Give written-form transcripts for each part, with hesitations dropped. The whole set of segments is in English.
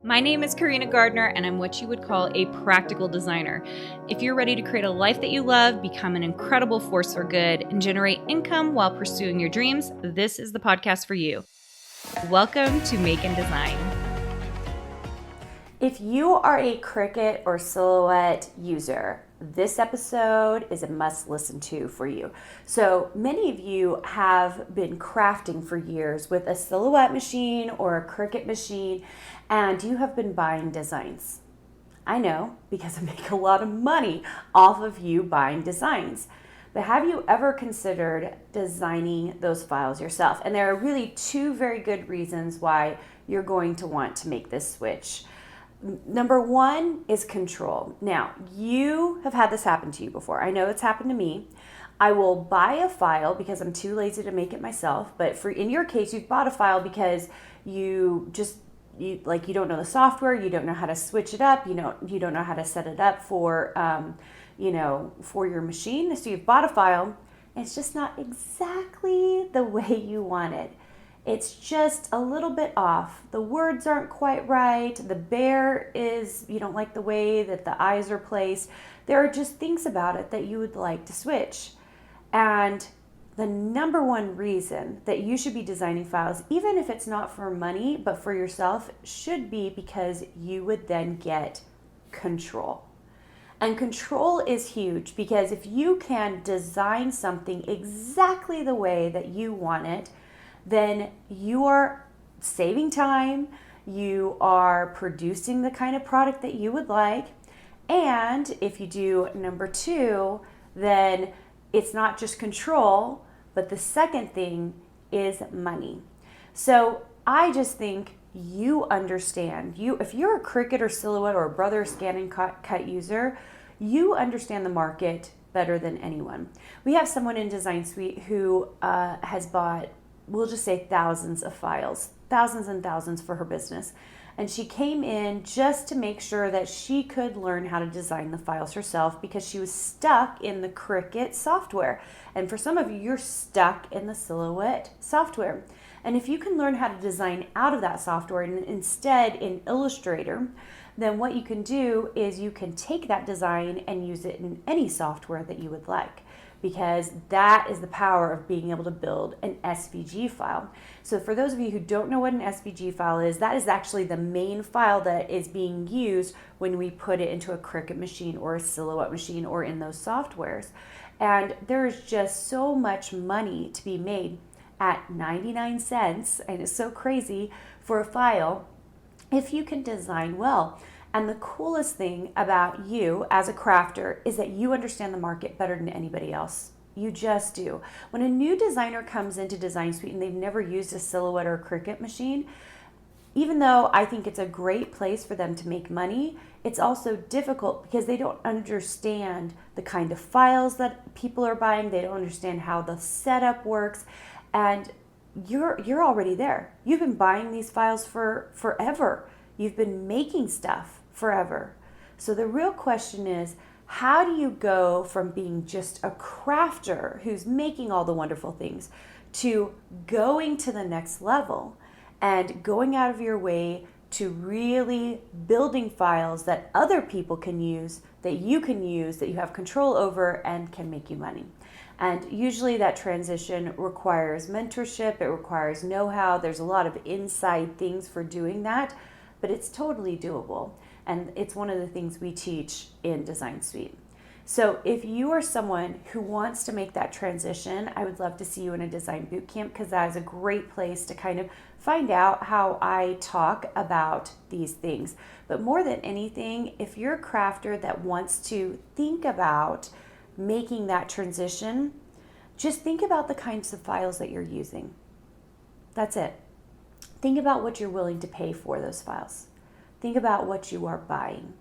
My name is Carina Gardner, and I'm what you would call a practical designer. If you're ready to create a life that you love, become an incredible force for good, and generate income while pursuing your dreams, this is the podcast for you. Welcome to Make and Design. If you are a Cricut or Sihouette user, this episode is a must listen to for you. So many of you have been crafting for years with a Sihouette machine or a Cricut machine, and you have been buying designs. I know, because I make a lot of money off of you buying designs. But have you ever considered designing those files yourself? And there are really two very good reasons why you're going to want to make this switch. Number one is control. Now, you have had this happen to you before. I know it's happened to me. I will buy a file because I'm too lazy to make it myself. But in your case, you've bought a file because you don't know the software, you don't know how to switch it up, you don't know how to set it up for your machine. So you've bought a file, and it's just not exactly the way you want it. It's just a little bit off. The words aren't quite right. The bear you don't like the way that the eyes are placed. There are just things about it that you would like to switch. And the number one reason that you should be designing files, even if it's not for money, but for yourself, should be because you would then get control. And control is huge because if you can design something exactly the way that you want it, then you are saving time, you are producing the kind of product that you would like, and if you do number two, then it's not just control, but the second thing is money. So I just think you understand, if you're a Cricut or Sihouette or a Brother Scan and Cut user, you understand the market better than anyone. We have someone in Design Suite who has bought, we'll just say thousands of files, thousands and thousands for her business. And she came in just to make sure that she could learn how to design the files herself because she was stuck in the Cricut software. And for some of you, you're stuck in the Sihouette software. And if you can learn how to design out of that software and instead in Illustrator, then what you can do is you can take that design and use it in any software that you would like, because that is the power of being able to build an SVG file. So for those of you who don't know what an SVG file is, that is actually the main file that is being used when we put it into a Cricut machine or a Sihouette machine or in those softwares. And there's just so much money to be made at 99 cents, and it's so crazy for a file if you can design well. And the coolest thing about you as a crafter is that you understand the market better than anybody else. You just do. When a new designer comes into Design Suite and they've never used a Sihouette or a Cricut machine, even though I think it's a great place for them to make money, it's also difficult because they don't understand the kind of files that people are buying. They don't understand how the setup works. And you're already there. You've been buying these files for forever. You've been making stuff forever. So the real question is, how do you go from being just a crafter who's making all the wonderful things to going to the next level and going out of your way to really building files that other people can use, that you can use, that you have control over and can make you money? And usually that transition requires mentorship, it requires know-how, there's a lot of inside things for doing that, but it's totally doable. And it's one of the things we teach in Design Suite. So if you are someone who wants to make that transition, I would love to see you in a design boot camp, because that is a great place to kind of find out how I talk about these things. But more than anything, if you're a crafter that wants to think about making that transition, just think about the kinds of files that you're using. That's it. Think about what you're willing to pay for those files. Think about what you are buying,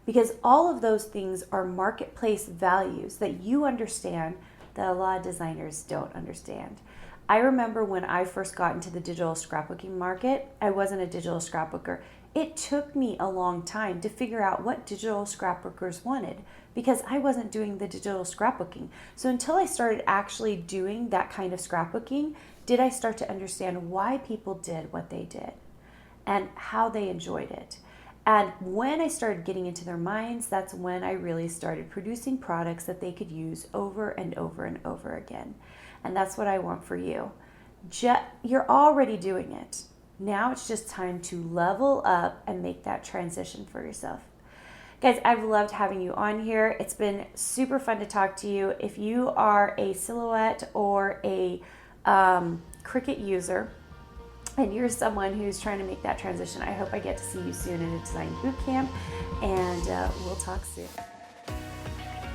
because all of those things are marketplace values that you understand that a lot of designers don't understand. I remember when I first got into the digital scrapbooking market, I wasn't a digital scrapbooker. It took me a long time to figure out what digital scrapbookers wanted, because I wasn't doing the digital scrapbooking. So until I started actually doing that kind of scrapbooking, did I start to understand why people did what they did. and how they enjoyed it. And when I started getting into their minds, that's when I really started producing products that they could use over and over and over again. And that's what I want for you. You're already doing it. Now it's just time to level up and make that transition for yourself. Guys, I've loved having you on here. It's been super fun to talk to you. If you are a Sihouette or a Cricut user, and you're someone who's trying to make that transition, I hope I get to see you soon in a design boot camp, and we'll talk soon.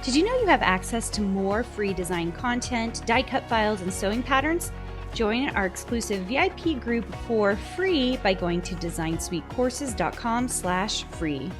Did you know you have access to more free design content, die cut files, and sewing patterns? Join our exclusive VIP group for free by going to designsweetcourses.com/free.